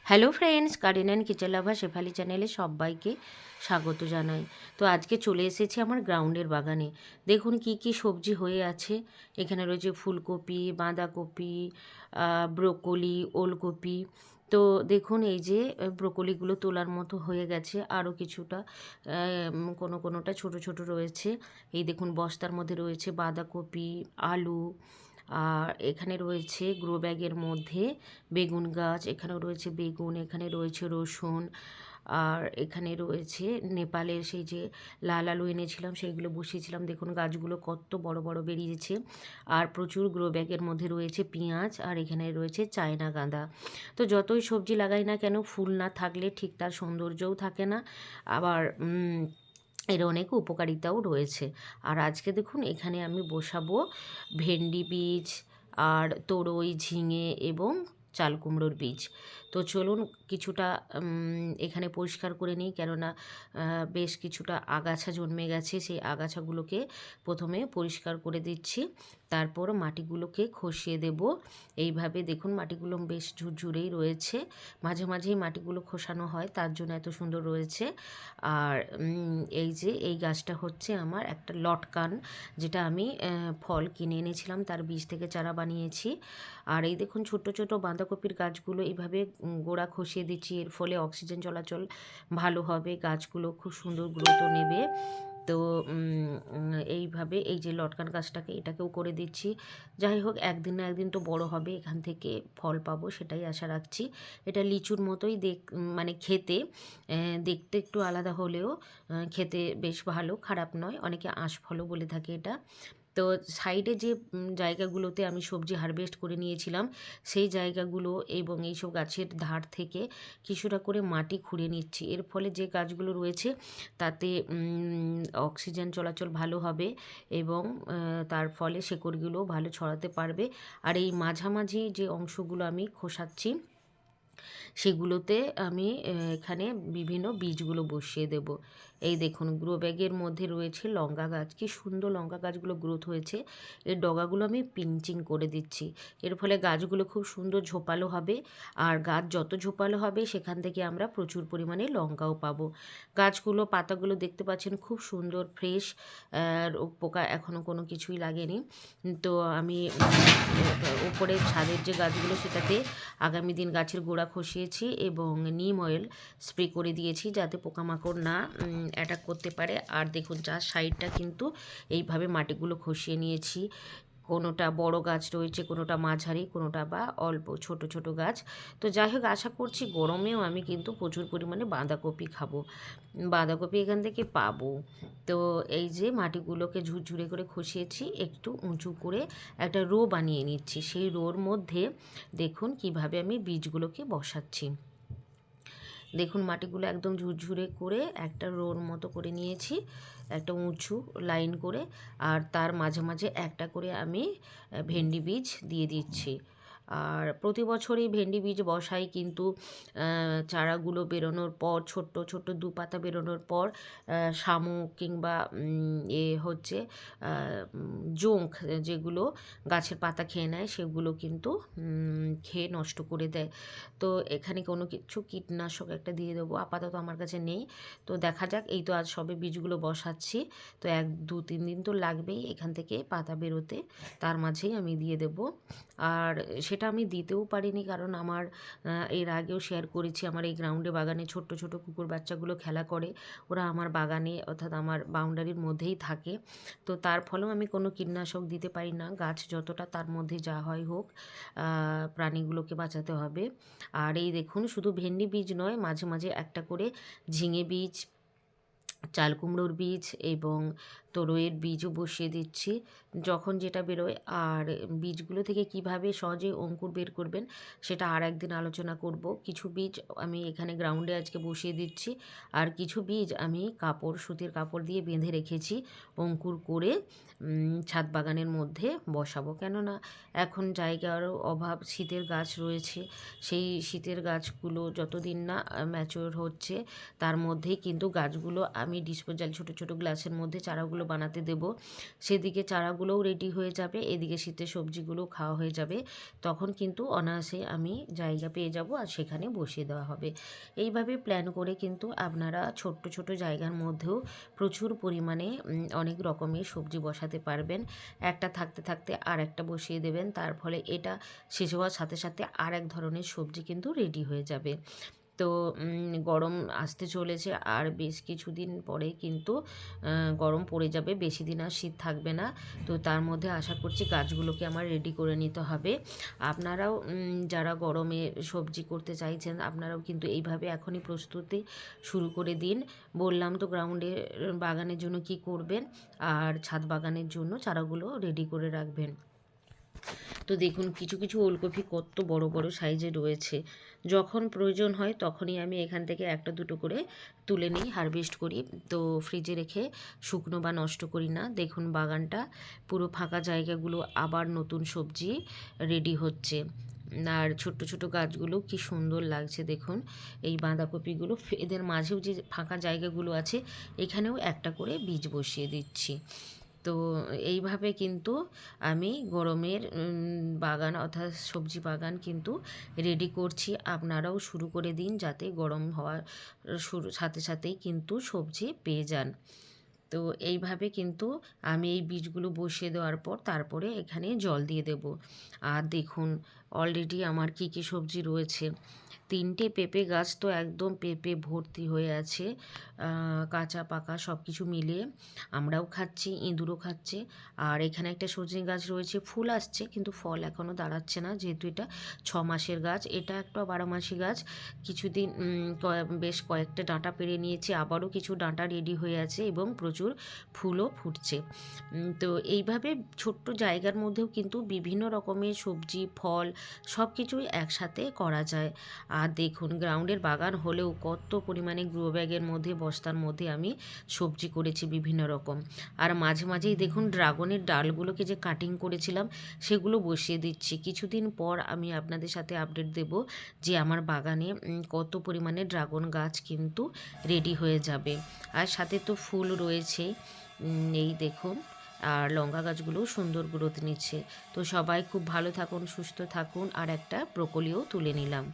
Hello friends, garden and kitchen লাভার শেফালি চ্যানেলে সবাইকে স্বাগত জানাই। তো আজকে চলে এসেছি আমার গ্রাউন্ডের বাগানে। দেখুন কি কি সবজি হয়ে আছে। এখানে রয়েছে ফুলকপি, বাঁধাকপি, ব্রোকলি, ওলকপি। তো দেখুন এই যে ব্রোকলিগুলো তোলার মতো হয়ে গেছে, আরও কিছুটা কোনোটা ছোট ছোট রয়েছে। এই দেখুন বস্তার মধ্যে রয়েছে বাঁধাকপি, আলু। আর এখানে রয়েছে গ্রো ব্যাগের মধ্যে বেগুন গাছ, এখানেও রয়েছে বেগুন, এখানে রয়েছে রসুন। আর এখানে রয়েছে নেপালের সেই যে লাল আলু এনেছিলাম সেইগুলো বসিয়েছিলাম। দেখুন গাছগুলো কত বড় বড় বেরিয়েছে। আর প্রচুর গ্রো ব্যাগের মধ্যে রয়েছে পেঁয়াজ, আর এখানে রয়েছে চায়না গাঁদা। তো যতই সবজি লাগাই না কেন, ফুল না থাকলে ঠিক তার সৌন্দর্যও থাকে না। আবার এর অনেক উপকারিতাও রয়েছে। আর আজকে দেখুন এখানে আমি বসাবো ভেন্ডি বীজ, আর তরই, ঝিঙে এবং চাল কুমড়োর বীজ। তো চলুন কিছুটা এখানে পরিষ্কার করে নিই, কেননা বেশ কিছুটা আগাছা জন্মে গেছে। সেই আগাছাগুলোকে প্রথমে পরিষ্কার করে দিচ্ছি, তারপর মাটিগুলোকে খসিয়ে দেব। এইভাবে দেখুন মাটিগুলো বেশ ঝুরঝুরেই রয়েছে। মাঝে মাঝেই মাটিগুলো খসানো হয়, তার জন্য এত সুন্দর রয়েছে। আর এই যে এই গাছটা হচ্ছে আমার একটা লটকান, যেটা আমি ফল কিনে এনেছিলাম, তার বীজ থেকে চারা বানিয়েছি। আর এই দেখুন ছোট ছোট বাঁধাকপির গাছগুলো এইভাবে গোড়া খসিয়ে দিচ্ছি। এর ফলে অক্সিজেন চলাচল ভালো হবে, গাছগুলো খুব সুন্দর গ্রোথও নেবে। তো এইভাবে এই যে লটকান গাছটাকে এটাকেও করে দিচ্ছি। যাই হোক, একদিন না একদিন তো বড় হবে, এখান থেকে ফল পাবো সেটাই আশা রাখছি। এটা লিচুর মতোই মানে খেতে, দেখতে একটু আলাদা হলেও খেতে বেশ ভালো, খারাপ নয়। অনেকে আঁশফলও বলে থাকে এটা। তো সাইডে যে জায়গাগুলোতে আমি সবজি হারভেস্ট করে নিয়েছিলাম, সেই জায়গাগুলো এবং এইসব গাছের ধার থেকে কিছুটা করে মাটি খুঁড়ে নিচ্ছি। এর ফলে যে গাছগুলো রয়েছে তাতে অক্সিজেন চলাচল ভালো হবে এবং তার ফলে শেকড়গুলোও ভালো ছড়াতে পারবে। আর এই মাঝামাঝি যে অংশগুলো আমি খোসাচ্ছি, সেগুলোতে আমি এখানে বিভিন্ন বীজগুলো বসিয়ে দেব। এই দেখুন গ্রো ব্যাগের মধ্যে রয়েছে লঙ্কা গাছ, কি সুন্দর লঙ্কা গাছগুলো গ্রোথ হয়েছে। এর ডগাগুলো আমি পিঞ্চিং করে দিচ্ছি। এর ফলে গাছগুলো খুব সুন্দর ঝোপালো হবে। আর গাছ যত ঝোপালো হবে সেখান থেকে আমরা প্রচুর পরিমাণে লঙ্কাও পাবো। গাছগুলো পাতাগুলো দেখতে পাচ্ছেন খুব সুন্দর ফ্রেশ, পোকা এখনও কোনো কিছুই লাগেনি। তো আমি উপরের ছাদের যে গাছগুলো সেটাতে আগামী দিন গাছের গোড়া খসিয়েছি এবং নিম অয়েল স্প্রে করে দিয়েছি, যাতে পোকামাকড় না অ্যাটাক করতে পারে। আর দেখুন চার সাইডটা কিন্তু এইভাবে মাটিগুলো খসিয়ে নিয়েছি। কোনোটা বড় গাছ রয়েছে, কোনোটা মাঝারি, কোনোটা বা অল্প ছোট ছোট গাছ। তো যাই হোক, আশা করছি গরমেও আমি কিন্তু প্রচুর পরিমাণে বাঁধাকপি খাবো, বাঁধাকপি এখান থেকে পাবো। তো এই যে মাটিগুলোকে ঝুরঝুরে করে খসিয়েছি, একটু উঁচু করে একটা রো বানিয়ে নিচ্ছি। সেই রোর মধ্যে দেখুন কিভাবে আমি বীজগুলোকে বসাচ্ছি। দেখুন মাটিগুলো একদম ঝুরঝুরে করে একটা রোর মতো করে নিয়েছি, একটা উঁচু লাইন করে। আর তার মাঝে মাঝে একটা করে আমি ভেন্ডি বীজ দিয়ে দিচ্ছি। আর প্রতি বছরই ভেন্ডি বীজ বসাই, কিন্তু চারাগুলো বেরোনোর পর, ছোট্ট ছোট্ট দু পাতা বেরোনোর পর শামুক কিংবা হচ্ছে জোঁক, যেগুলো গাছের পাতা খেয়ে নেয়, সেগুলো কিন্তু খেয়ে নষ্ট করে দেয়। তো এখানে কোনো কিছু কীটনাশক একটা দিয়ে দেবো, আপাতত আমার কাছে নেই। তো দেখা যাক, এই তো আজ সবে বীজগুলো বসাচ্ছি। তো 1-2-3 দিন তো লাগবেই এখান থেকে পাতা বেরোতে, তার মাঝেই আমি দিয়ে দেব। আর সেটা আমি দিতেও পারিনি, কারণ আমার এর আগেও শেয়ার করেছি, আমার এই গ্রাউন্ডে বাগানে ছোট্ট ছোট কুকুর বাচ্চাগুলো খেলা করে। ওরা আমার বাগানে অর্থাৎ আমার বাউন্ডারির মধ্যেই থাকে। তো তার ফলেও আমি কোনো কীটনাশক দিতে পারি না। গাছ যতটা তার মধ্যে যা হয় হোক, প্রাণীগুলোকে বাঁচাতে হবে। আর এই দেখুন শুধু ভেন্ডি বীজ নয়, মাঝে মাঝে একটা করে ঝিঙে বীজ, চাল কুমড়োর বীজ এবং তরইয়ের বীজও বসিয়ে দিচ্ছি, যখন যেটা বেরোয়। আর বীজগুলো থেকে কিভাবে সহজে অঙ্কুর বের করবেন সেটা আর একদিন আলোচনা করব। কিছু বীজ আমি এখানে গ্রাউন্ডে আজকে বসিয়ে দিচ্ছি, আর কিছু বীজ আমি সুতির কাপড় দিয়ে বেঁধে রেখেছি অঙ্কুর করে ছাদ বাগানের মধ্যে বসাবো। কেননা এখন জায়গারও অভাব, শীতের গাছ রয়েছে, সেই শীতের গাছগুলো যতদিন না ম্যাচিওর হচ্ছে, তার মধ্যেই কিন্তু গাছগুলো আমি ডিসপোজাল ছোট ছোট গ্লাসের মধ্যে চারাগুলো সবজিগুলো বানাতে দেব, সেদিকে চারাগুলোও রেডি হয়ে যাবে, এদিকে শীতের সবজিগুলো খাওয়া হয়ে যাবে। তখন কিন্তু অনায়াসে আমি জায়গা পেয়ে যাব আর সেখানে বসিয়ে দেওয়া হবে। এইভাবে প্ল্যান করে কিন্তু আপনারা ছোট্ট ছোট জায়গার মধ্যেও প্রচুর পরিমাণে অনেক রকমের সবজি বসাতে পারবেন। একটা থাকতে থাকতে আর একটা বসিয়ে দেবেন, তার ফলে এটা শেষ হওয়ার সাথে সাথে আর এক ধরনের সবজি কিন্তু রেডি হয়ে যাবে। তো গরম আসতে চলেছে, আর বেশ কিছুদিন পরে কিন্তু গরম পড়ে যাবে, বেশি দিন আর শীত থাকবে না। তো তার মধ্যে আশা করছি গাছগুলোকে আমার রেডি করে নিতে হবে। আপনারাও যারা গরমে সবজি করতে চাইছেন, আপনারাও কিন্তু এইভাবে এখনই প্রস্তুতি শুরু করে দিন। বললাম তো গ্রাউন্ডে বাগানের জন্য কি করবেন, আর ছাদ বাগানের জন্য চারাগুলো রেডি করে রাখবেন। তো দেখুন কিছু কিছু ওলকপি কত বড় বড় সাইজে রয়েছে। যখন প্রয়োজন হয় তখনই আমি এখান থেকে একটা দুটো করে তুলে নিই, হারভেস্ট করি। তো ফ্রিজে রেখে শুকনো বা নষ্ট করি না। দেখুন বাগানটা পুরো ফাঁকা জায়গাগুলো আবার নতুন সবজি রেডি হচ্ছে। আর ছোট্ট ছোট গাছগুলো কি সুন্দর লাগছে দেখুন। এই বাঁধাকপিগুলো এদের মাঝেও যে ফাঁকা জায়গাগুলো আছে, এখানেও একটা করে বীজ বসিয়ে দিচ্ছি। তো এইভাবে কিন্তু আমি গরমের বাগান অর্থাৎ সবজি বাগান কিন্তু রেডি করছি। আপনারাও শুরু করে দিন, যাতে গরম হওয়ার সাথে সাথেই কিন্তু সবজি পেয়ে যান। তো এইভাবে কিন্তু আমি এই বীজগুলো বসিয়ে দেওয়ার পর তারপরে এখানে জল দিয়ে দেব। আর দেখুন অলরেডি আমার কি কি সবজি রয়েছে। 3টে পেঁপে গাছ তো একদম পেঁপে ভর্তি হয়ে আছে, কাঁচা পাকা সব কিছু মিলিয়ে। আমরাও খাচ্ছি, ইঁদুরও খাচ্ছে। আর এখানে একটা সজনে গাছ রয়েছে, ফুল আসছে কিন্তু ফল এখনও দাঁড়াচ্ছে না, যেহেতু এটা 6 মাসের গাছ। এটা একটা 12 মাসি গাছ। কিছুদিন বেশ কয়েকটা ডাঁটা পেরে নিয়েছে, আবারও কিছু ডাঁটা রেডি হয়ে আছে এবং প্রচুর ফুলও ফুটছে। তো এইভাবে ছোট্ট জায়গার মধ্যেও কিন্তু বিভিন্ন রকমের সবজি ফল সব কিছুই একসাথে করা যায়। আর দেখুন গ্রাউন্ডের বাগান হলেও কত পরিমাণে গ্রো ব্যাগের মধ্যে বস্তার মধ্যে আমি সবজি করেছি বিভিন্ন রকম। আর মাঝে মাঝেই দেখুন ড্রাগনের ডালগুলোকে যে কাটিং করেছিলাম সেগুলো বসিয়ে দিচ্ছি। কিছুদিন পর আমি আপনাদের সাথে আপডেট দেব যে আমার বাগানে কত পরিমাণে ড্রাগন গাছ কিন্তু রেডি হয়ে যাবে। আর সাথে তো ফুল রয়েছে, এই দেখুন। আর লঙ্কা গাছগুলোও সুন্দর গ্রোথ নিচ্ছে। তো সবাই খুব ভালো থাকুন, সুস্থ থাকুন। আর একটা ব্রোকলিও তুলে নিলাম।